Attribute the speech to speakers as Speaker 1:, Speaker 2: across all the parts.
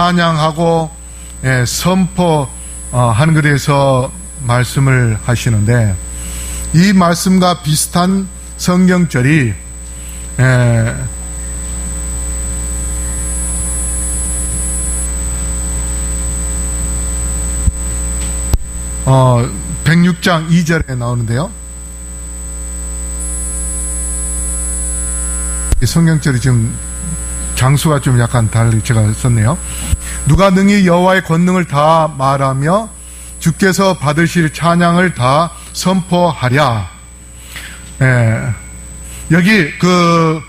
Speaker 1: 찬양하고 선포하는 것에 대해서 말씀을 하시는데, 이 말씀과 비슷한 성경절이 106장 2절에 나오는데요. 이 성경절이 지금 장수가 좀 약간 달리 제가 썼네요. 누가 능히 여호와의 권능을 다 말하며 주께서 받으실 찬양을 다 선포하랴. 여기 그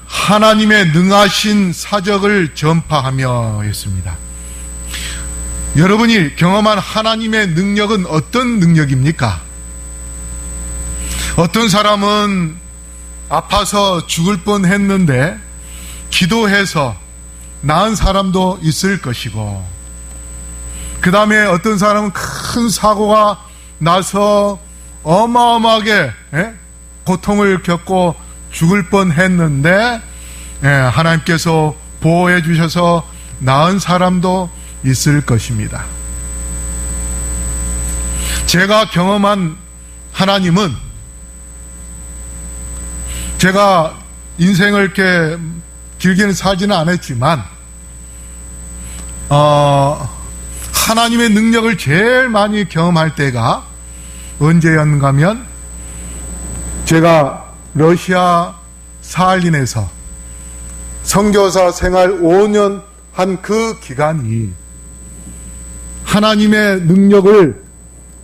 Speaker 1: 하나님의 능하신 사적을 전파하며 했습니다. 여러분이 경험한 하나님의 능력은 어떤 능력입니까? 어떤 사람은 아파서 죽을 뻔했는데 기도해서 나은 사람도 있을 것이고, 그 다음에 어떤 사람은 큰 사고가 나서 어마어마하게 고통을 겪고 죽을 뻔했는데 하나님께서 보호해 주셔서 나은 사람도 있을 것입니다. 제가 경험한 하나님은, 제가 인생을 이렇게 길게는 살지는 않았지만 하나님의 능력을 제일 많이 경험할 때가 언제였는가 하면, 제가 러시아 사할린에서 선교사 생활 5년 한 그 기간이 하나님의 능력을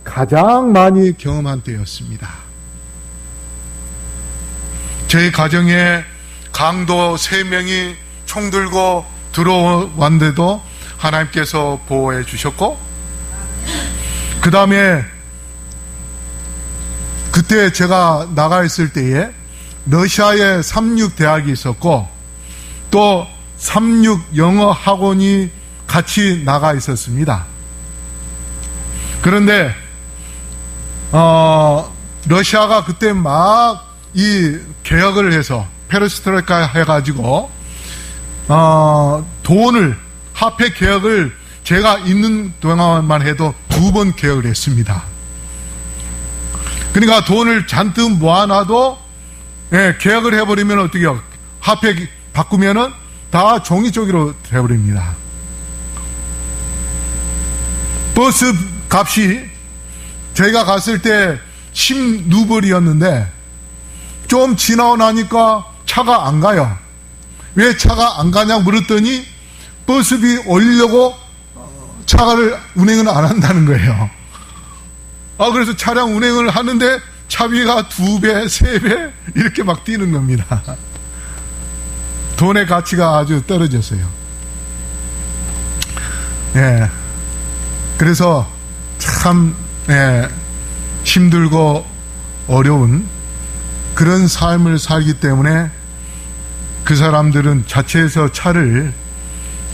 Speaker 1: 가장 많이 경험한 때였습니다. 저희 가정에 강도 3명이 총 들고 들어왔는데도 하나님께서 보호해 주셨고, 그 다음에 그때 제가 나가 있을 때에 러시아에 36대학이 있었고 또 36 영어 학원이 같이 나가 있었습니다. 그런데 러시아가 그때 막 이 개혁을 해서 페레스트로이카 해가지고 돈을, 화폐 개혁을 제가 있는 동안만 해도 2번 개혁을 했습니다. 그러니까 돈을 잔뜩 모아놔도 개혁을 해버리면 어떻게 해요? 화폐 바꾸면은 다 종이 쪽으로 돼버립니다. 버스 값이 저희가 갔을 때 10루블이었는데 좀 지나고 나니까 차가 안 가요. 왜 차가 안 가냐 물었더니 버스비 올리려고 차를 운행을 안 한다는 거예요. 그래서 차량 운행을 하는데 차비가 2배, 3배 이렇게 막 뛰는 겁니다. 돈의 가치가 아주 떨어졌어요. 그래서 참 힘들고 어려운 그런 삶을 살기 때문에 그 사람들은 자체에서 차를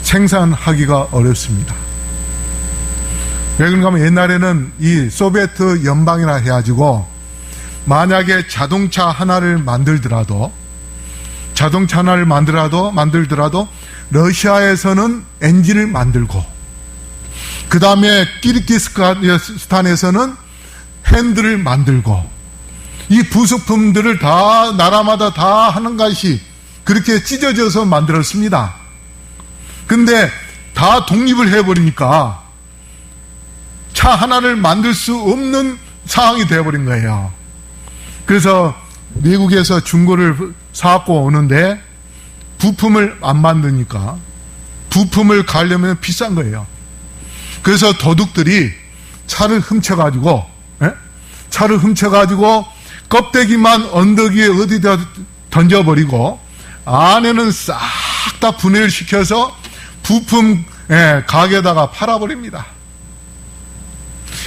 Speaker 1: 생산하기가 어렵습니다. 왜 그런가 하면 옛날에는 이 소비에트 연방이라 해가지고 만약에 자동차 하나를 만들더라도 러시아에서는 엔진을 만들고, 그 다음에 키르기스탄에서는 핸들을 만들고, 이 부속품들을 다 나라마다 다 하는 것이 그렇게 찢어져서 만들었습니다. 근데 다 독립을 해버리니까 차 하나를 만들 수 없는 상황이 되어버린 거예요. 그래서 미국에서 중고를 사갖고 오는데 부품을 안 만드니까 부품을 가려면 비싼 거예요. 그래서 도둑들이 차를 훔쳐가지고 껍데기만 언덕 위에 어디다 던져버리고 안에는 싹 다 분해를 시켜서 부품 가게에다가 팔아버립니다.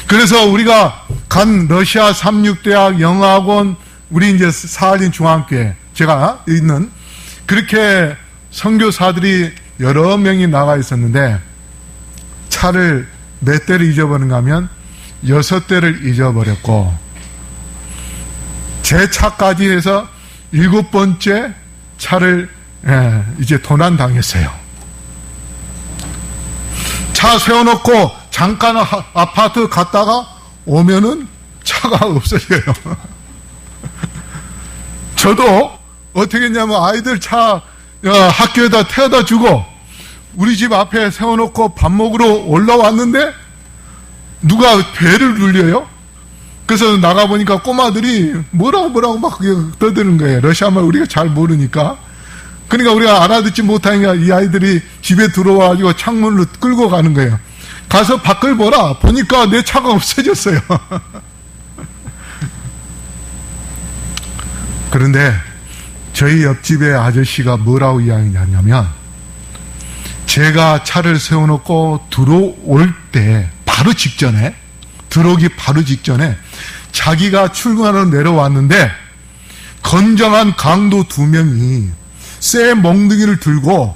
Speaker 1: 그래서 우리가 간 러시아 36대학 영어학원, 우리 이제 사할린 중앙교회 제가 있는, 그렇게 선교사들이 여러 명이 나가 있었는데 차를 몇 대를 잊어버린가 하면 6대를 잊어버렸고, 제 차까지 해서 7번째 차를 이제 도난당했어요. 차 세워놓고 잠깐 아파트 갔다가 오면은 차가 없어져요. 저도 어떻게 했냐면 아이들 차 학교에다 태워다 주고 우리 집 앞에 세워놓고 밥 먹으러 올라왔는데 누가 배를 눌려요? 그래서 나가보니까 꼬마들이 뭐라고 막 떠드는 거예요. 러시아말 우리가 잘 모르니까. 그러니까 우리가 알아듣지 못하니까 이 아이들이 집에 들어와가지고 창문으로 끌고 가는 거예요. 가서 밖을 보라. 보니까 내 차가 없어졌어요. 그런데 저희 옆집의 아저씨가 뭐라고 이야기하냐면 제가 차를 세워놓고 들어올 때 바로 직전에 들어오기 바로 직전에 자기가 출근하러 내려왔는데 건장한 강도 2명이 쇠 몽둥이를 들고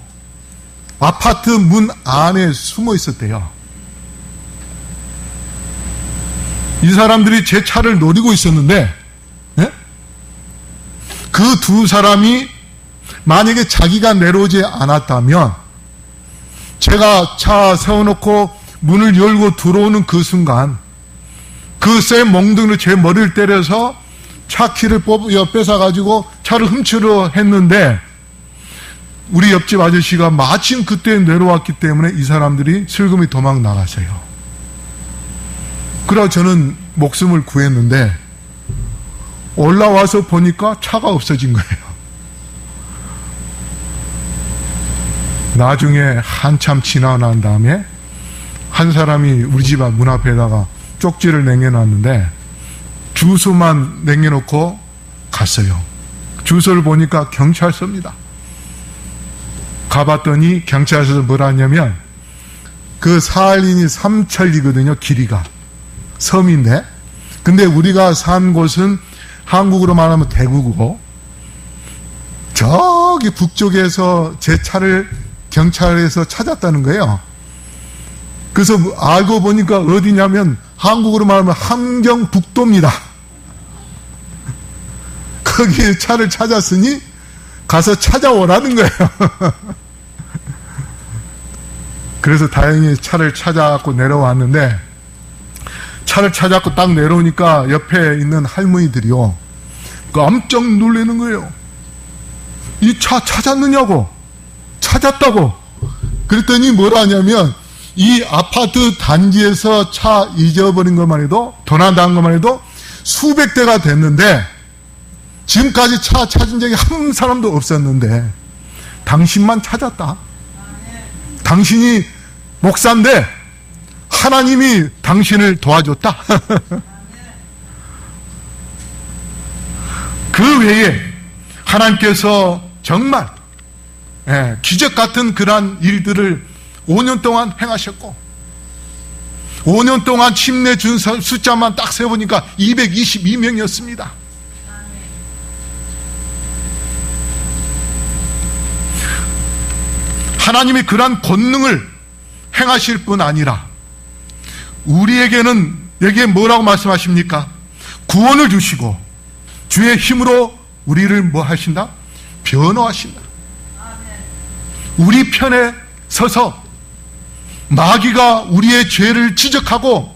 Speaker 1: 아파트 문 안에 숨어 있었대요. 이 사람들이 제 차를 노리고 있었는데 그 2사람이 만약에 자기가 내려오지 않았다면 제가 차 세워놓고 문을 열고 들어오는 그 순간 그 쇠 몽둥이로 제 머리를 때려서 차 키를 뺏어가지고 차를 훔치려 했는데 우리 옆집 아저씨가 마침 그때 내려왔기 때문에 이 사람들이 슬금이 도망 나갔어요. 그래서 저는 목숨을 구했는데 올라와서 보니까 차가 없어진 거예요. 나중에 한참 지나고 난 다음에 한 사람이 우리 집 문 앞에다가 쪽지를 남겨놨는데 주소만 남겨놓고 갔어요. 주소를 보니까 경찰서입니다. 가봤더니 경찰서에서 뭐라 하냐면 그 사할린이 삼천리거든요. 길이가 섬인데 근데 우리가 산 곳은 한국으로 말하면 대구고 저기 북쪽에서 제 차를 경찰에서 찾았다는 거예요. 그래서 알고 보니까 어디냐면 한국으로 말하면 함경북도입니다. 거기에 차를 찾았으니 가서 찾아오라는 거예요. 그래서 다행히 차를 찾아갖고 내려왔는데 차를 찾아갖고 딱 내려오니까 옆에 있는 할머니들이요 깜짝 놀라는 거예요. 이 차 찾았느냐고. 찾았다고. 그랬더니 뭐라 하냐면 이 아파트 단지에서 차 잊어버린 것만 해도 도난당한 것만 해도 수백 대가 됐는데 지금까지 차 찾은 적이 한 사람도 없었는데 당신만 찾았다. 당신이 목사인데 하나님이 당신을 도와줬다. 그 외에 하나님께서 정말 기적 같은 그러한 일들을 5년 동안 행하셨고 5년 동안 침례 준 숫자만 딱 세보니까 222명이었습니다. 하나님이 그러한 권능을 행하실 뿐 아니라 우리에게는 여기에 뭐라고 말씀하십니까? 구원을 주시고 주의 힘으로 우리를 뭐 하신다? 변호하신다. 우리 편에 서서 마귀가 우리의 죄를 지적하고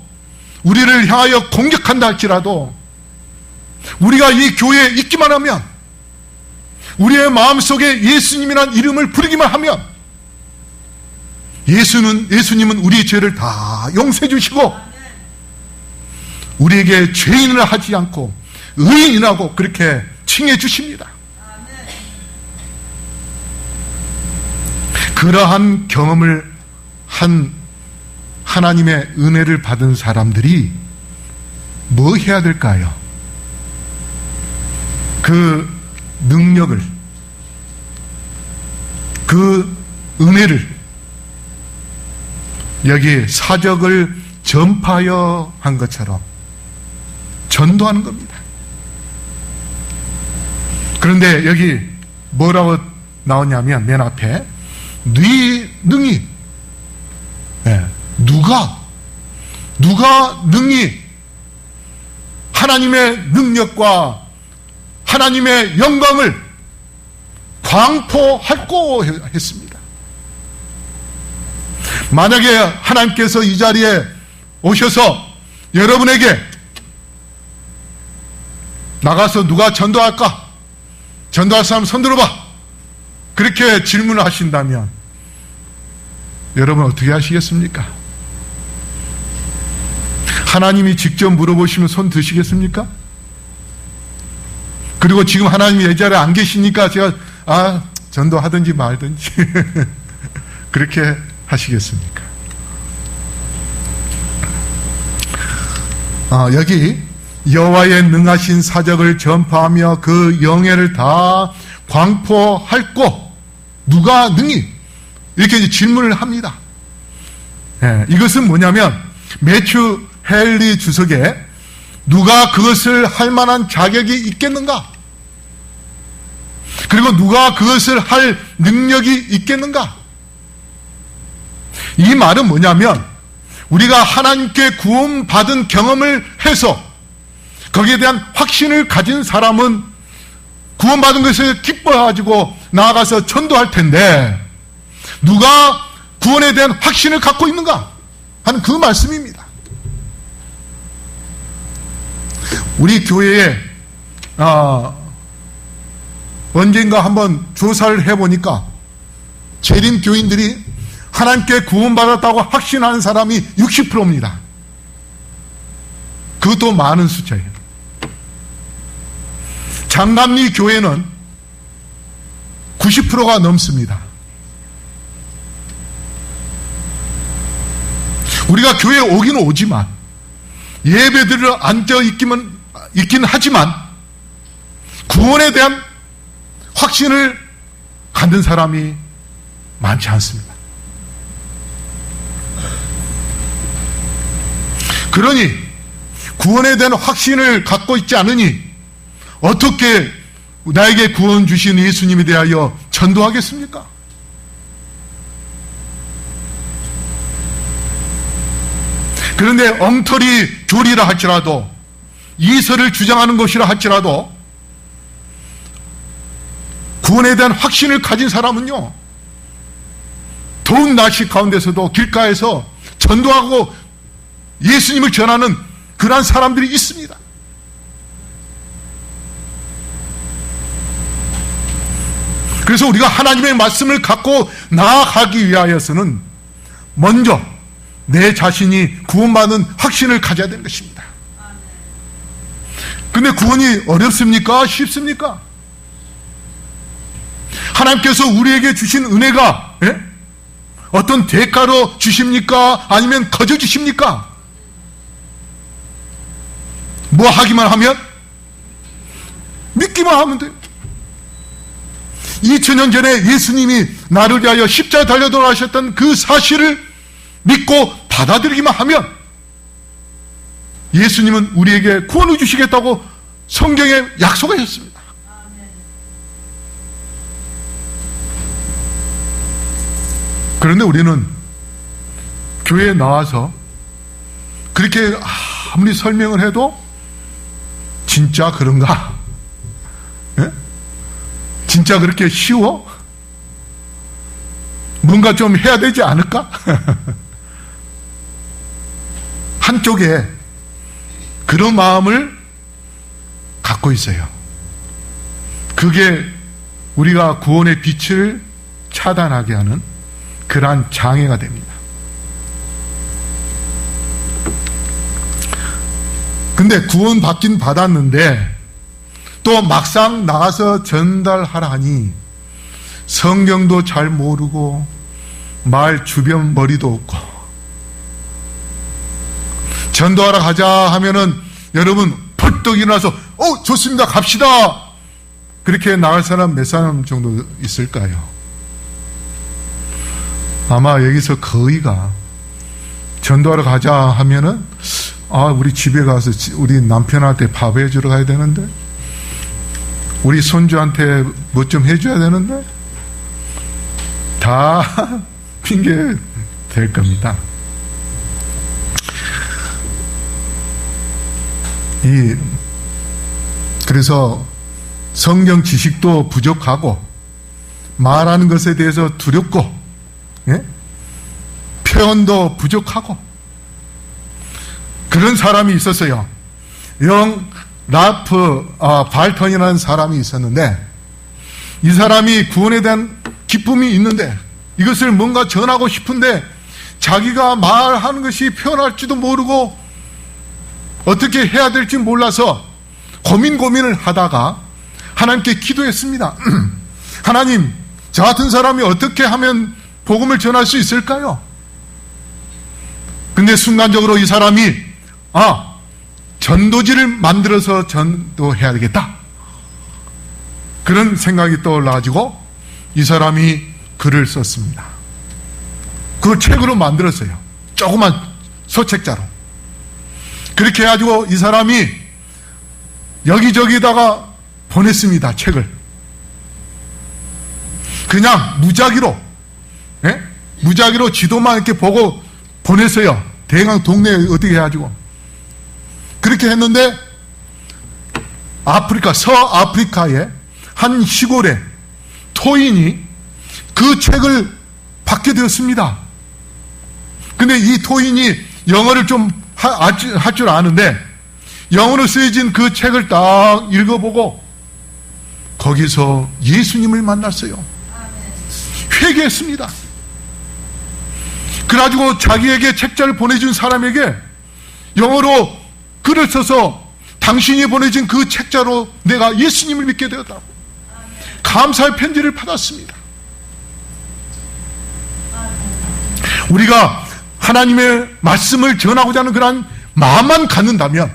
Speaker 1: 우리를 향하여 공격한다 할지라도 우리가 이 교회에 있기만 하면 우리의 마음속에 예수님이란 이름을 부르기만 하면 예수님은 우리의 죄를 다 용서해 주시고 우리에게 죄인을 하지 않고 의인이라고 그렇게 칭해 주십니다. 그러한 경험을 한 하나님의 은혜를 받은 사람들이 뭐 해야 될까요? 그 능력을, 그 은혜를 여기 사적을 전파하여 한 것처럼 전도하는 겁니다. 그런데 여기 뭐라고 나오냐면 맨 앞에 네 능히 누가 능히 하나님의 능력과 하나님의 영광을 광포할꼬 했습니다. 만약에 하나님께서 이 자리에 오셔서 여러분에게 나가서 누가 전도할까? 전도할 사람 손 들어봐. 그렇게 질문을 하신다면 여러분 어떻게 하시겠습니까? 하나님이 직접 물어보시면 손 드시겠습니까? 그리고 지금 하나님이 이 자리에 안 계시니까 제가 전도하든지 말든지 그렇게 하시겠습니까? 여기 여호와의 능하신 사적을 전파하며 그 영예를 다 광포할꼬 누가 능히 이렇게 이제 질문을 합니다. 이것은 뭐냐면 매튜 헨리 주석에 누가 그것을 할 만한 자격이 있겠는가? 그리고 누가 그것을 할 능력이 있겠는가? 이 말은 뭐냐면 우리가 하나님께 구원받은 경험을 해서 거기에 대한 확신을 가진 사람은 구원받은 것을 기뻐가지고 나아가서 전도할 텐데 누가 구원에 대한 확신을 갖고 있는가 하는 그 말씀입니다. 우리 교회에 언젠가 한번 조사를 해보니까 재림 교인들이 하나님께 구원받았다고 확신하는 사람이 60%입니다. 그것도 많은 숫자예요. 장감리 교회는 90%가 넘습니다. 우리가 교회에 오기는 오지만 예배들을 앉아 있긴 하지만 구원에 대한 확신을 갖는 사람이 많지 않습니다. 그러니 구원에 대한 확신을 갖고 있지 않으니 어떻게 나에게 구원 주신 예수님에 대하여 전도하겠습니까? 그런데 엉터리 교리라 할지라도 이설을 주장하는 것이라 할지라도 구원에 대한 확신을 가진 사람은요 더운 날씨 가운데서도 길가에서 전도하고 예수님을 전하는 그러한 사람들이 있습니다. 그래서 우리가 하나님의 말씀을 갖고 나아가기 위하여서는 먼저 내 자신이 구원받는 확신을 가져야 되는 것입니다. 근데 구원이 어렵습니까? 쉽습니까? 하나님께서 우리에게 주신 은혜가 어떤 대가로 주십니까? 아니면 거저 주십니까? 뭐 하기만 하면? 믿기만 하면 돼요. 2000년 전에 예수님이 나를 위하여 십자가에 달려 돌아가셨던 그 사실을 믿고 받아들이기만 하면 예수님은 우리에게 구원을 주시겠다고 성경에 약속하셨습니다. 그런데 우리는 교회에 나와서 그렇게 아무리 설명을 해도 진짜 그런가? 진짜 그렇게 쉬워? 뭔가 좀 해야 되지 않을까? 한쪽에 그런 마음을 갖고 있어요. 그게 우리가 구원의 빛을 차단하게 하는 그러한 장애가 됩니다. 근데 구원 받긴 받았는데 또 막상 나가서 전달하라 하니 성경도 잘 모르고 말 주변 머리도 없고 전도하러 가자 하면은 여러분 벌떡 일어나서 좋습니다 갑시다 그렇게 나갈 사람 몇 사람 정도 있을까요? 아마 여기서 거의가 전도하러 가자 하면은 우리 집에 가서 우리 남편한테 밥 해주러 가야 되는데 우리 손주한테 뭐 좀 해줘야 되는데 다 핑계 될 겁니다. 그래서 성경 지식도 부족하고 말하는 것에 대해서 두렵고 회원도 부족하고 그런 사람이 있었어요. 라프 발턴이라는 사람이 있었는데, 이 사람이 구원에 대한 기쁨이 있는데 이것을 뭔가 전하고 싶은데 자기가 말하는 것이 표현할지도 모르고 어떻게 해야 될지 몰라서 고민을 하다가 하나님께 기도했습니다. 하나님, 저 같은 사람이 어떻게 하면 복음을 전할 수 있을까요? 근데 순간적으로 이 사람이 전도지를 만들어서 전도해야 되겠다, 그런 생각이 떠올라가지고 이 사람이 글을 썼습니다. 그걸 책으로 만들었어요. 조그만 소책자로. 그렇게 해가지고 이 사람이 여기저기다가 보냈습니다. 책을. 그냥 무작위로 지도만 이렇게 보고 보냈어요. 대강 동네에 어떻게 해가지고. 그렇게 했는데 서아프리카의 한 시골에 토인이 그 책을 받게 되었습니다. 근데 이 토인이 영어를 좀 할 줄 아는데 영어로 쓰여진 그 책을 딱 읽어보고 거기서 예수님을 만났어요. 회개했습니다. 그래가지고 자기에게 책자를 보내준 사람에게 영어로 글을 써서 당신이 보내준 그 책자로 내가 예수님을 믿게 되었다고 감사의 편지를 받았습니다. 우리가 하나님의 말씀을 전하고자 하는 그러한 마음만 갖는다면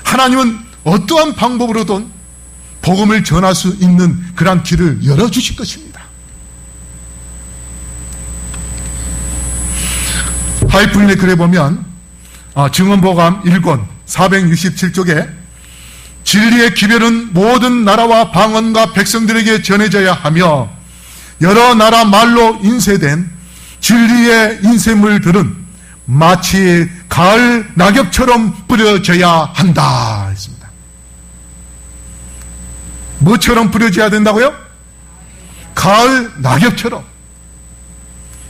Speaker 1: 하나님은 어떠한 방법으로든 복음을 전할 수 있는 그러한 길을 열어주실 것입니다. 하이플린의 글에 보면 증언보감 1권 467쪽에 진리의 기별은 모든 나라와 방언과 백성들에게 전해져야 하며 여러 나라 말로 인쇄된 진리의 인쇄물들은 마치 가을 낙엽처럼 뿌려져야 한다 했습니다. 뭐처럼 뿌려져야 된다고요? 가을 낙엽처럼.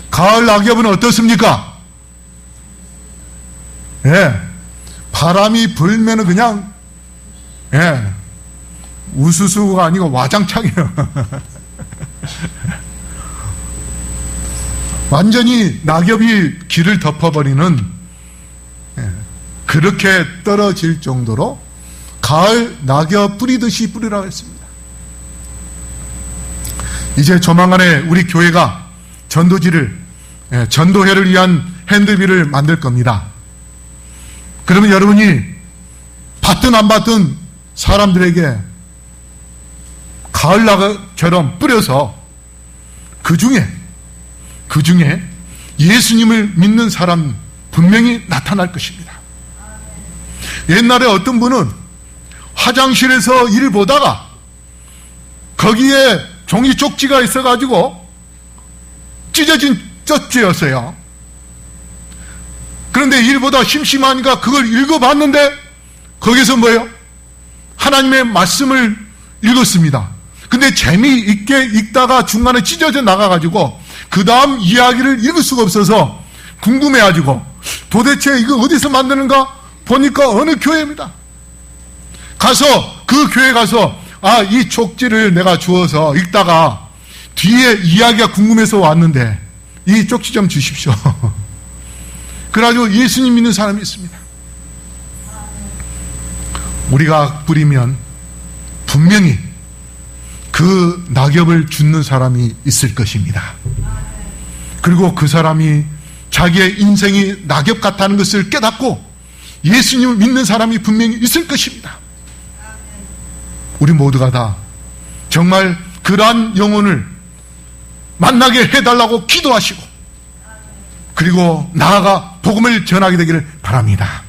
Speaker 1: 가을 낙엽은 어떻습니까? 바람이 불면은 그냥 우수수가 아니고 와장창이에요. 완전히 낙엽이 길을 덮어버리는, 그렇게 떨어질 정도로 가을 낙엽 뿌리듯이 뿌리라고 했습니다. 이제 조만간에 우리 교회가 전도회를 위한 핸드빌을 만들 겁니다. 그러면 여러분이 받든 안 받든 사람들에게 가을 낙엽처럼 뿌려서 그 중에 예수님을 믿는 사람 분명히 나타날 것입니다. 옛날에 어떤 분은 화장실에서 일을 보다가 거기에 종이 쪽지가 있어가지고 찢어진 쪽지였어요. 그런데 일보다 심심하니까 그걸 읽어봤는데 거기서 뭐예요? 하나님의 말씀을 읽었습니다. 근데 재미있게 읽다가 중간에 찢어져 나가가지고 그 다음 이야기를 읽을 수가 없어서 궁금해가지고 도대체 이거 어디서 만드는가 보니까 어느 교회입니다. 그 교회 가서 이 쪽지를 내가 주어서 읽다가 뒤에 이야기가 궁금해서 왔는데 이 쪽지 좀 주십시오. 그래가지고 예수님 믿는 사람이 있습니다. 우리가 뿌리면 분명히 그 낙엽을 줍는 사람이 있을 것입니다. 그리고 그 사람이 자기의 인생이 낙엽 같다는 것을 깨닫고 예수님을 믿는 사람이 분명히 있을 것입니다. 우리 모두가 다 정말 그러한 영혼을 만나게 해달라고 기도하시고 그리고 나아가 복음을 전하게 되기를 바랍니다.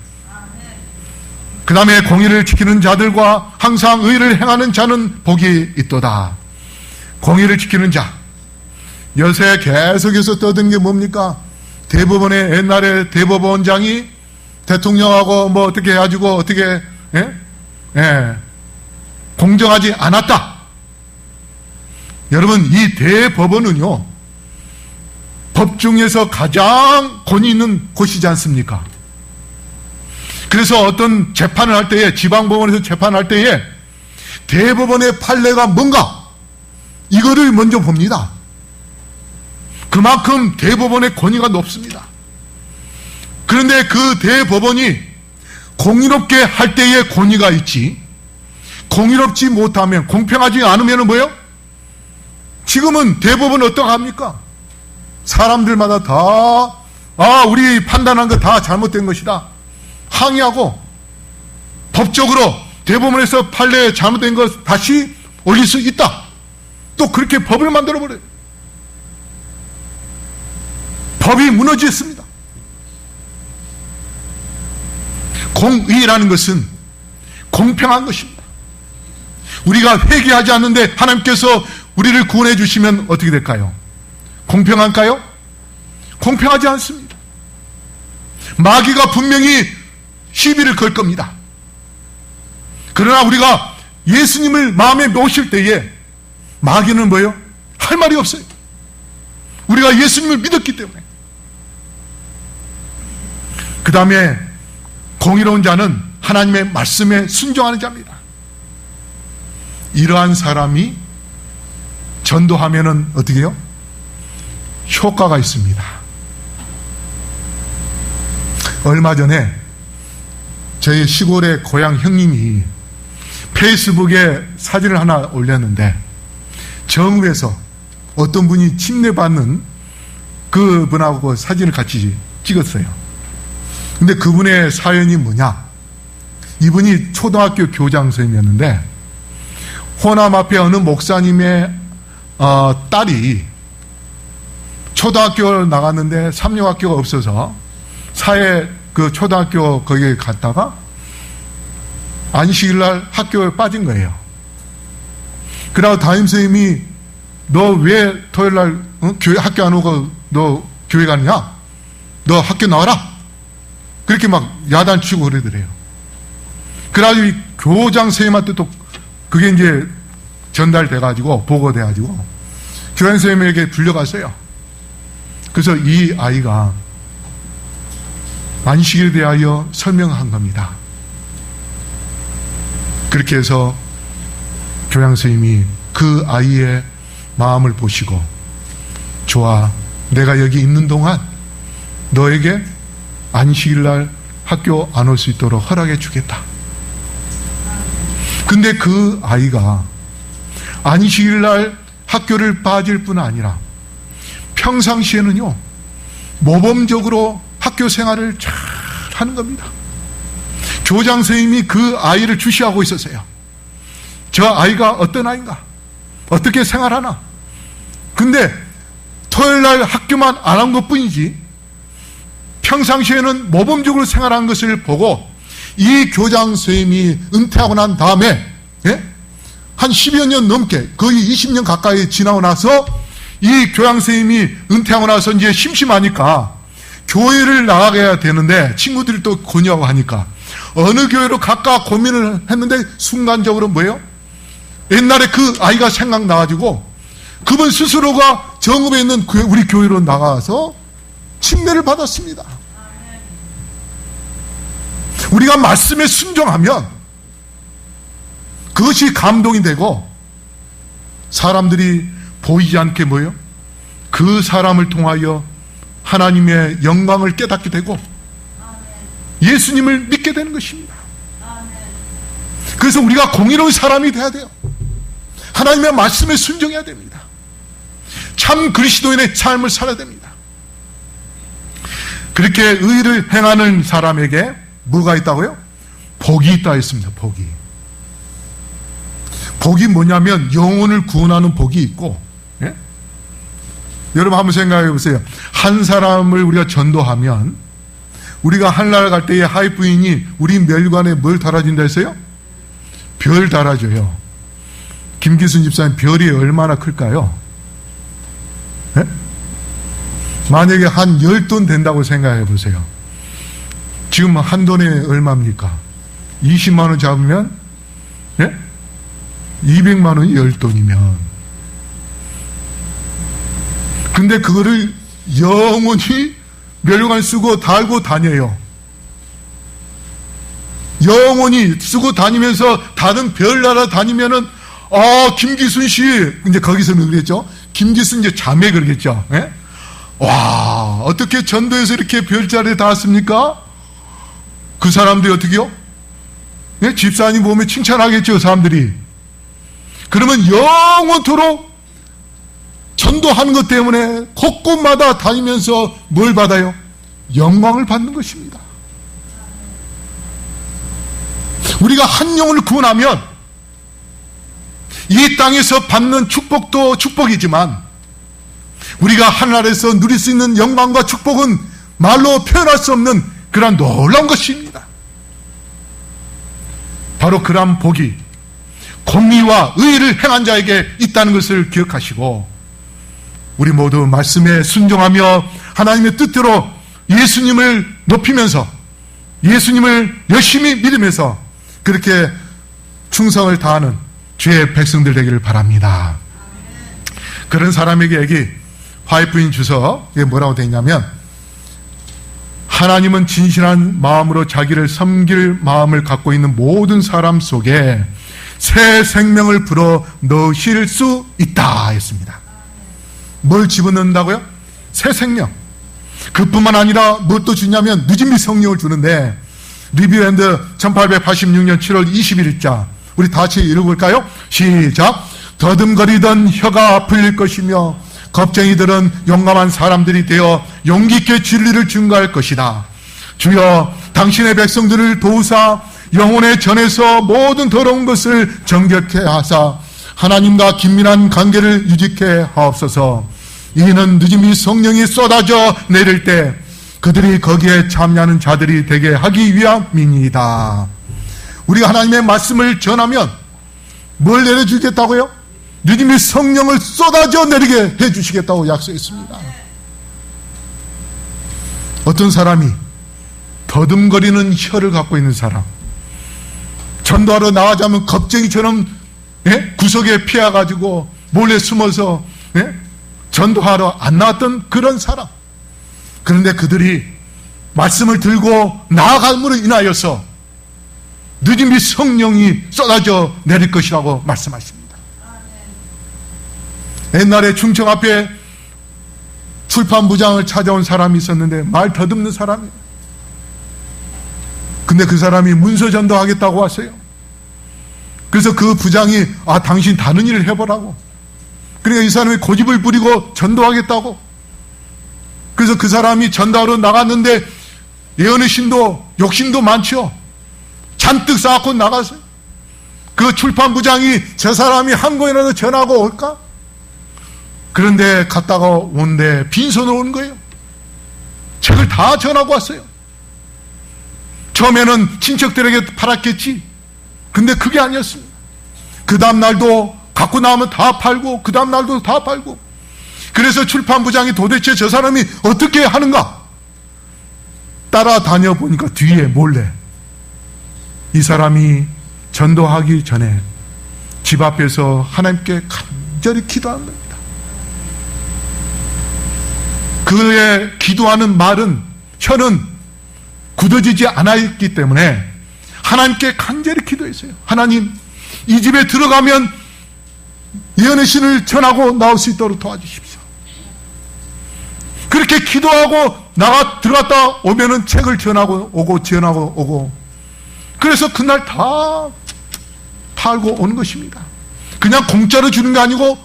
Speaker 1: 그 다음에 공의를 지키는 자들과 항상 의를 행하는 자는 복이 있도다. 공의를 지키는 자. 요새 계속해서 떠드는 게 뭡니까? 대법원의 옛날에 대법원장이 대통령하고 뭐 어떻게 해가지고 어떻게 공정하지 않았다. 여러분, 이 대법원은요, 법 중에서 가장 권위 있는 곳이지 않습니까? 그래서 어떤 재판을 할 때에, 지방법원에서 재판할 때에 대법원의 판례가 뭔가 이거를 먼저 봅니다. 그만큼 대법원의 권위가 높습니다. 그런데 그 대법원이 공의롭게 할 때의 권위가 있지, 공의롭지 못하면, 공평하지 않으면 뭐예요? 지금은 대법원 어떡합니까? 사람들마다 다 우리 판단한 거 다 잘못된 것이다 항의하고, 법적으로 대법원에서 판례 잘못된 거 다시 올릴 수 있다, 또 그렇게 법을 만들어버려요. 법이 무너졌습니다. 공의라는 것은 공평한 것입니다. 우리가 회개하지 않는데 하나님께서 우리를 구원해 주시면 어떻게 될까요? 공평할까요? 공평하지 않습니다. 마귀가 분명히 시비를 걸 겁니다. 그러나 우리가 예수님을 마음에 모실 때에 마귀는 뭐예요? 할 말이 없어요. 우리가 예수님을 믿었기 때문에. 그 다음에 공의로운 자는 하나님의 말씀에 순종하는 자입니다. 이러한 사람이 전도하면은 어떻게 해요? 효과가 있습니다. 얼마 전에 저희 시골의 고향 형님이 페이스북에 사진을 하나 올렸는데, 정읍에서 어떤 분이 침례받는 그분하고 사진을 같이 찍었어요. 근데 그분의 사연이 뭐냐? 이분이 초등학교 교장 선생님이었는데, 호남 앞에 어느 목사님의 딸이 초등학교를 나갔는데 삼류학교가 없어서 그 초등학교 거기에 갔다가 안식일날 학교에 빠진 거예요. 그러고 담임선생님이 너 왜 토요일날 학교 안 오고 너 교회 가느냐? 너 학교 나와라! 그렇게 막 야단치고 그러더래요. 그래가지고 이 교장 선생님한테 또 그게 이제 전달돼가지고 보고돼가지고 교장 선생님에게 불려갔어요. 그래서 이 아이가 안식일에 대하여 설명한 겁니다. 그렇게 해서 교장 선생님이 그 아이의 마음을 보시고, 좋아, 내가 여기 있는 동안 너에게 안식일날 학교 안 올 수 있도록 허락해 주겠다. 근데 그 아이가 안식일날 학교를 빠질 뿐 아니라 평상시에는요 모범적으로 학교 생활을 잘 하는 겁니다. 교장 선생님이 그 아이를 주시하고 있었어요. 저 아이가 어떤 아이인가, 어떻게 생활하나. 근데 토요일날 학교만 안 한 것뿐이지 평상시에는 모범적으로 생활한 것을 보고, 이 교장 선생님이 은퇴하고 난 다음에 한 10여 년 넘게, 거의 20년 가까이 지나고 나서 이 교장 선생님이 은퇴하고 나서 이제 심심하니까 교회를 나가야 되는데 친구들이 또 권유하고 하니까 어느 교회로 갈까 고민을 했는데, 순간적으로 뭐예요? 옛날에 그 아이가 생각나가지고 그분 스스로가 정읍에 있는 우리 교회로 나가서 침례를 받았습니다. 우리가 말씀에 순종하면 그것이 감동이 되고, 사람들이 보이지 않게 뭐예요? 그 사람을 통하여 하나님의 영광을 깨닫게 되고 예수님을 믿게 되는 것입니다. 그래서 우리가 공의로운 사람이 돼야 돼요. 하나님의 말씀에 순종해야 됩니다. 참 그리스도인의 삶을 살아야 됩니다. 그렇게 의를 행하는 사람에게 뭐가 있다고요? 복이 있다 했습니다. 복이. 복이 뭐냐면 영혼을 구원하는 복이 있고, 예? 여러분 한번 생각해 보세요. 한 사람을 우리가 전도하면, 우리가 하늘나라 갈 때에 하이부인이 우리 멸관에 뭘 달아준다 했어요? 별 달아줘요. 김기순 집사님, 별이 얼마나 클까요? 예? 만약에 한 10돈 된다고 생각해 보세요. 지금 한 돈에 얼마입니까? 20만 원 잡으면, 예? 200만 원이 10돈이면. 근데 그거를 영원히 멸류관 쓰고 달고 다녀요. 영원히 쓰고 다니면서 다른 별나라 다니면은 김기순 씨 이제 거기서는 그랬죠. 김기순 이제 자매 그러겠죠. 예? 와, 어떻게 전도에서 이렇게 별자리에 닿았습니까? 그 사람들이 어떻게요? 예? 집사님 보면 칭찬하겠죠, 사람들이. 그러면 영원토록 전도하는 것 때문에 곳곳마다 다니면서 뭘 받아요? 영광을 받는 것입니다. 우리가 한 영혼을 구원하면 이 땅에서 받는 축복도 축복이지만 우리가 하늘에서 누릴 수 있는 영광과 축복은 말로 표현할 수 없는 그러한 놀라운 것입니다. 바로 그러한 복이 공의와 의를 행한 자에게 있다는 것을 기억하시고 우리 모두 말씀에 순종하며 하나님의 뜻대로 예수님을 높이면서 예수님을 열심히 믿으면서 그렇게 충성을 다하는 주의 백성들 되기를 바랍니다. 그런 사람에게 여기 화이트인 주석에 뭐라고 되어 있냐면 하나님은 진실한 마음으로 자기를 섬길 마음을 갖고 있는 모든 사람 속에 새 생명을 불어 넣으실 수 있다 했습니다. 뭘 집어넣는다고요? 새 생명. 그뿐만 아니라 무엇도 주냐면 늦은 미 성령을 주는데 리뷰앤드 1886년 7월 21일자 우리 다 같이 읽어볼까요? 시작. 더듬거리던 혀가 풀릴 것이며 겁쟁이들은 용감한 사람들이 되어 용기 있게 진리를 증거할 것이다. 주여 당신의 백성들을 도우사 영혼의 전에서 모든 더러운 것을 정결케 하사 하나님과 긴밀한 관계를 유지케 하옵소서. 이는 늦음이 성령이 쏟아져 내릴 때 그들이 거기에 참여하는 자들이 되게 하기 위함이니이다. 우리가 하나님의 말씀을 전하면 뭘 내려주겠다고요? 늦음이 성령을 쏟아져 내리게 해주시겠다고 약속했습니다. 어떤 사람이 더듬거리는 혀를 갖고 있는 사람, 전도하러 나가자면 겁쟁이처럼 구석에 피해가지고 몰래 숨어서 전도하러 안 나왔던 그런 사람. 그런데 그들이 말씀을 들고 나아감으로 인하여서 늦음이 성령이 쏟아져 내릴 것이라고 말씀하십니다. 옛날에 충청 앞에 출판부장을 찾아온 사람이 있었는데 말 더듬는 사람이에요. 근데 그 사람이 문서 전도하겠다고 왔어요. 그래서 그 부장이 당신 다른 일을 해보라고. 그러니까 이 사람이 고집을 부리고 전도하겠다고. 그래서 그 사람이 전도하러 나갔는데 예언의심도 욕심도 많죠. 잔뜩 쌓고 나갔어요. 그 출판부장이 저 사람이 한 권이라도 전하고 올까? 그런데 갔다가 온데 빈손으로 온 거예요. 책을 다 전하고 왔어요. 처음에는 친척들에게 팔았겠지. 근데 그게 아니었습니다. 그 다음 날도 갖고 나오면 다 팔고 그 다음 날도 다 팔고. 그래서 출판부장이 도대체 저 사람이 어떻게 하는가 따라다녀 보니까 뒤에 몰래 이 사람이 전도하기 전에 집 앞에서 하나님께 간절히 기도하는 겁니다. 그의 기도하는 말은 혀는 굳어지지 않아 있기 때문에 하나님께 간절히 기도했어요. 하나님, 이 집에 들어가면 예언의 신을 전하고 나올 수 있도록 도와주십시오. 그렇게 기도하고 들어갔다 오면은 책을 전하고 오고 그래서 그날 다 팔고 오는 것입니다. 그냥 공짜로 주는 게 아니고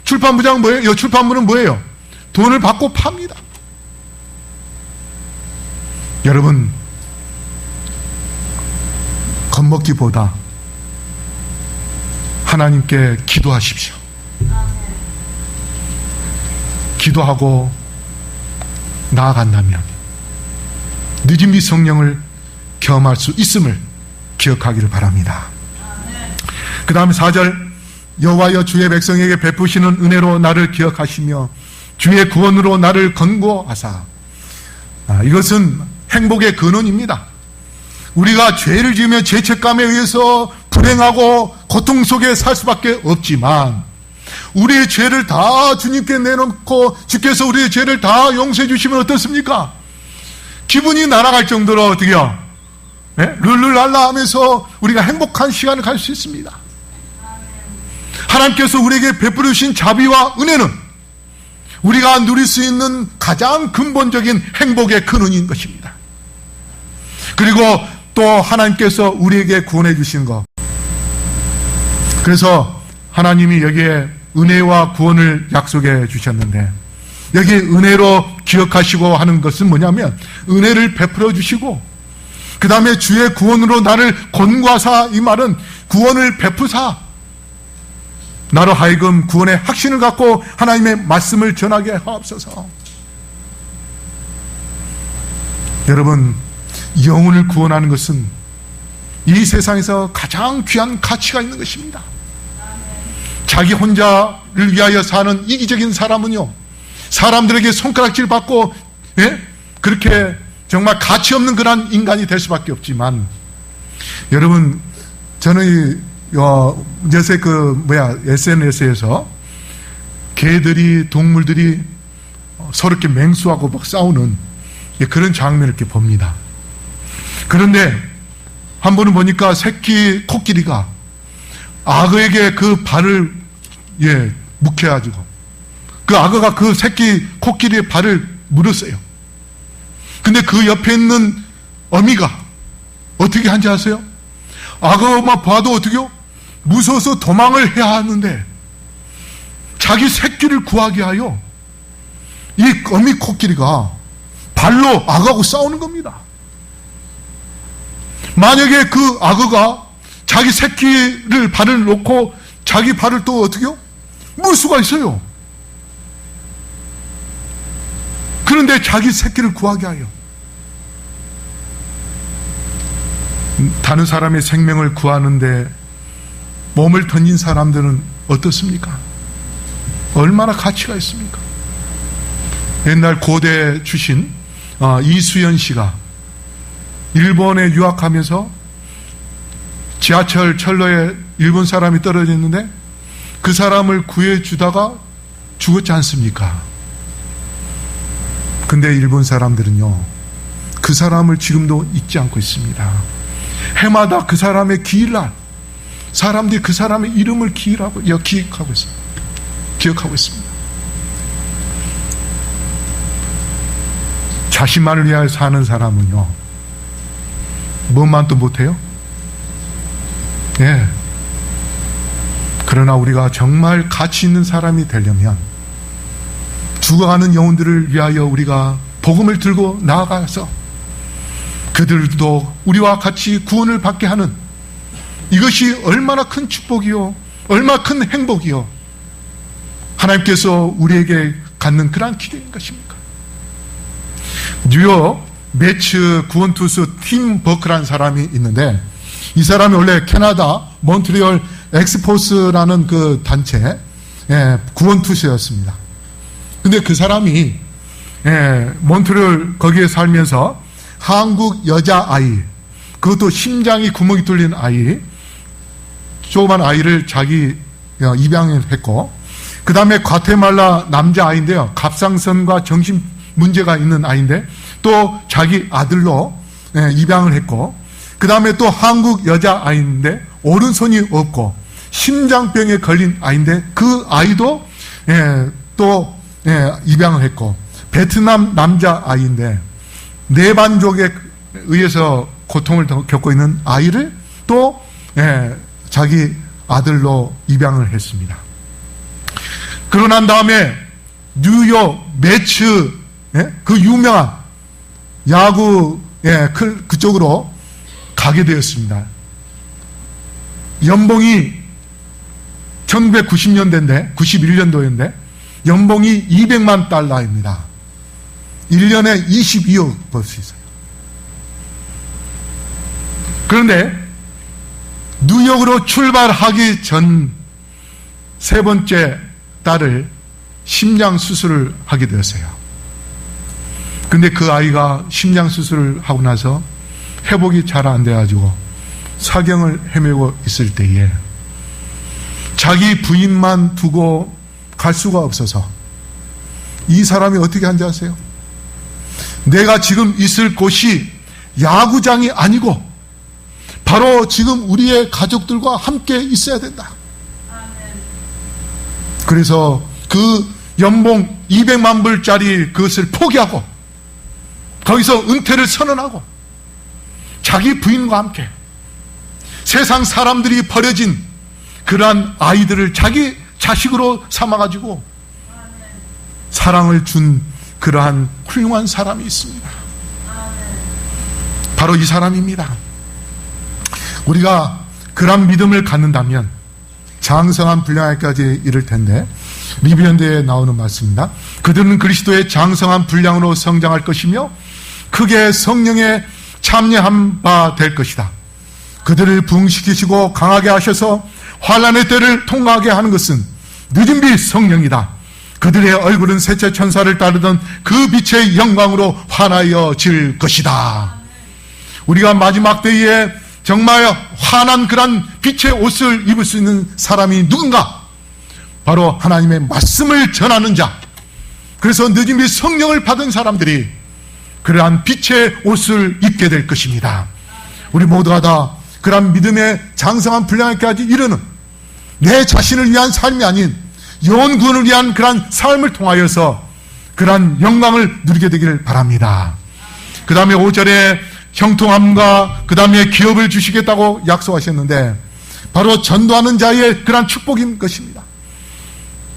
Speaker 1: 출판부장 뭐예요? 출판부는 뭐예요? 돈을 받고 팝니다. 여러분, 겁먹기보다 하나님께 기도하십시오. 기도하고 나아간다면 늦음이 성령을 경험할 수 있음을 기억하기를 바랍니다. 그 다음에 4절, 여호와여 주의 백성에게 베푸시는 은혜로 나를 기억하시며 주의 구원으로 나를 건고하사. 이것은 행복의 근원입니다. 우리가 죄를 지으며 죄책감에 의해서 불행하고 고통 속에 살 수밖에 없지만 우리의 죄를 다 주님께 내놓고 주께서 우리의 죄를 다 용서해 주시면 어떻습니까? 기분이 날아갈 정도로 어떻게요? 네? 룰루랄라 하면서 우리가 행복한 시간을 갈 수 있습니다. 하나님께서 우리에게 베풀어 주신 자비와 은혜는 우리가 누릴 수 있는 가장 근본적인 행복의 근원인 것입니다. 그리고 또 하나님께서 우리에게 구원해 주신 것, 그래서 하나님이 여기에 은혜와 구원을 약속해 주셨는데, 여기 은혜로 기억하시고 하는 것은 뭐냐면 은혜를 베풀어 주시고, 그 다음에 주의 구원으로 나를 권고하사, 이 말은 구원을 베푸사 나로 하여금 구원의 확신을 갖고 하나님의 말씀을 전하게 하옵소서. 여러분, 영혼을 구원하는 것은 이 세상에서 가장 귀한 가치가 있는 것입니다. 자기 혼자를 위하여 사는 이기적인 사람은요, 사람들에게 손가락질 받고, 예? 그렇게 정말 가치 없는 그런 인간이 될 수밖에 없지만, 여러분, 저는 요새 SNS에서 개들이, 동물들이 서로 이렇게 맹수하고 막 싸우는 그런 장면을 이렇게 봅니다. 그런데 한 번은 보니까 새끼 코끼리가 악어에게 그 발을 묵혀가지고 그 악어가 그 새끼 코끼리의 발을 물었어요. 근데 그 옆에 있는 어미가 어떻게 한지 아세요? 악어만 봐도 어떻게요? 무서워서 도망을 해야 하는데 자기 새끼를 구하게 하여 이 어미 코끼리가 발로 악어하고 싸우는 겁니다. 만약에 그 악어가 자기 새끼를 발을 놓고 자기 발을 또 어떻게요? 물 수가 있어요. 그런데 자기 새끼를 구하게 하여 다른 사람의 생명을 구하는데 몸을 던진 사람들은 어떻습니까? 얼마나 가치가 있습니까? 옛날 고대 주신 이수연 씨가 일본에 유학하면서 지하철 철로에 일본 사람이 떨어져 있는데 그 사람을 구해주다가 죽었지 않습니까? 근데 일본 사람들은요, 그 사람을 지금도 잊지 않고 있습니다. 해마다 그 사람의 기일날 사람들이 그 사람의 이름을 기억하고 있습니다. 기억하고 있습니다. 자신만을 위하여 사는 사람은요, 뭐만도 못해요? 예. 그러나 우리가 정말 가치 있는 사람이 되려면 죽어가는 영혼들을 위하여 우리가 복음을 들고 나아가서 그들도 우리와 같이 구원을 받게 하는, 이것이 얼마나 큰 축복이요, 얼마나 큰 행복이요, 하나님께서 우리에게 갖는 그러한 기대인 것입니까? 뉴욕 매츠 구원투수 팀 버크라는 사람이 있는데, 이 사람이 원래 캐나다 몬트리올 엑스포스라는 그 단체 구원투수였습니다. 근데 그 사람이 몬트리올 거기에 살면서 한국 여자아이, 그것도 심장이 구멍이 뚫린 아이, 조그만 아이를 자기 입양을 했고, 그 다음에 과테말라 남자아이인데요, 갑상선과 정신 문제가 있는 아이인데 또 자기 아들로 입양을 했고, 그 다음에 또 한국 여자아이인데 오른손이 없고 심장병에 걸린 아이인데 그 아이도 또 입양을 했고, 베트남 남자아이인데 내반족에 의해서 고통을 겪고 있는 아이를 또 자기 아들로 입양을 했습니다. 그러고 난 다음에 뉴욕 매츠 그 유명한 야구 그쪽으로 가게 되었습니다. 연봉이 1990년대인데 91년도인데 연봉이 200만 달러입니다. 1년에 22억 벌 수 있어요. 그런데 뉴욕으로 출발하기 전 세 번째 딸을 심장 수술을 하게 되었어요. 근데 그 아이가 심장 수술을 하고 나서 회복이 잘 안 돼가지고 사경을 헤매고 있을 때에 자기 부인만 두고 갈 수가 없어서 이 사람이 어떻게 한지 아세요? 내가 지금 있을 곳이 야구장이 아니고 바로 지금 우리의 가족들과 함께 있어야 된다. 그래서 그 연봉 200만 불짜리 그것을 포기하고 거기서 은퇴를 선언하고 자기 부인과 함께 세상 사람들이 버려진 그러한 아이들을 자기 자식으로 삼아가지고 사랑을 준 그러한 훌륭한 사람이 있습니다. 바로 이 사람입니다. 우리가 그러한 믿음을 갖는다면 장성한 분량에까지 이를 텐데, 리비언대에 나오는 말씀입니다. 그들은 그리스도의 장성한 분량으로 성장할 것이며 크게 성령에 참여한 바 될 것이다. 그들을 부흥시키시고 강하게 하셔서 환난의 때를 통과하게 하는 것은 늦은 빛 성령이다. 그들의 얼굴은 셋째 천사를 따르던 그 빛의 영광으로 환하여질 것이다. 우리가 마지막 때에 정말 환한 그런 빛의 옷을 입을 수 있는 사람이 누군가? 바로 하나님의 말씀을 전하는 자. 그래서 늦은 빛 성령을 받은 사람들이 그러한 빛의 옷을 입게 될 것입니다. 우리 모두가 다 그러한 믿음의 장성한 분량에까지 이르는 내 자신을 위한 삶이 아닌 영혼 구원을 위한 그러한 삶을 통하여서 그러한 영광을 누리게 되기를 바랍니다. 그 다음에 5절에 형통함과 그 다음에 기업을 주시겠다고 약속하셨는데 바로 전도하는 자의 그러한 축복인 것입니다.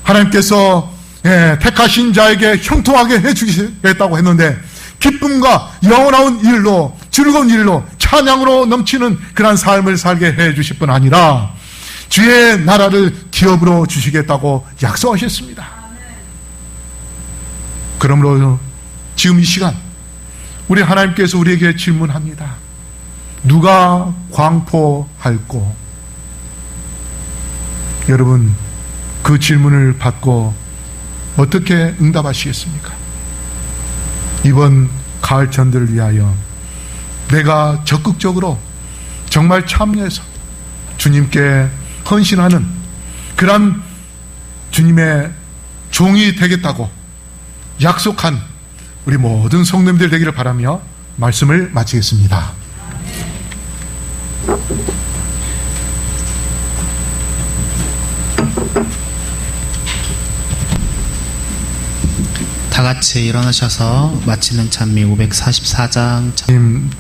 Speaker 1: 하나님께서 택하신 자에게 형통하게 해주시겠다고 했는데 기쁨과 영원한 일로 즐거운 일로 찬양으로 넘치는 그러한 삶을 살게 해주실 뿐 아니라 주의 나라를 기업으로 주시겠다고 약속하셨습니다. 그러므로 지금 이 시간 우리 하나님께서 우리에게 질문합니다. 누가 광포할꼬? 여러분, 그 질문을 받고 어떻게 응답하시겠습니까? 이번 가을 전들을 위하여 내가 적극적으로 정말 참여해서 주님께 헌신하는 그런 주님의 종이 되겠다고 약속한 우리 모든 성도님들 되기를 바라며 말씀을 마치겠습니다.
Speaker 2: 다 같이 일어나셔서 마치는 찬미 544장.
Speaker 1: 주님,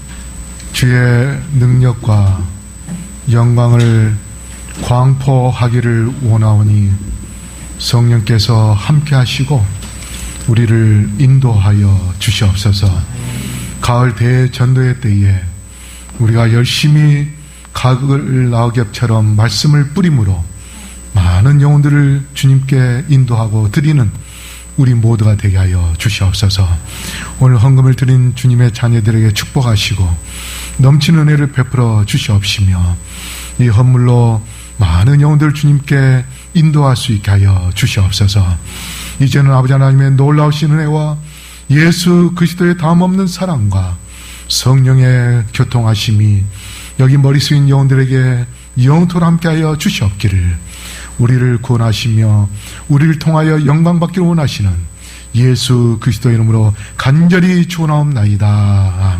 Speaker 1: 주의 능력과 영광을 광포하기를 원하오니 성령께서 함께 하시고 우리를 인도하여 주시옵소서. 가을 대전도의 때에 우리가 열심히 가을 낙엽처럼 말씀을 뿌림으로 많은 영혼들을 주님께 인도하고 드리는 우리 모두가 되게 하여 주시옵소서. 오늘 헌금을 드린 주님의 자녀들에게 축복하시고 넘치는 은혜를 베풀어 주시옵시며 이 헌물로 많은 영혼들 주님께 인도할 수 있게 하여 주시옵소서. 이제는 아버지 하나님의 놀라우신 은혜와 예수 그리스도의 다음없는 사랑과 성령의 교통하심이 여기 머리 숙인 영혼들에게 영토로 함께하여 주시옵기를, 우리를 구원하시며 우리를 통하여 영광받기를 원하시는 예수 그리스도의 이름으로 간절히 축원하옵나이다.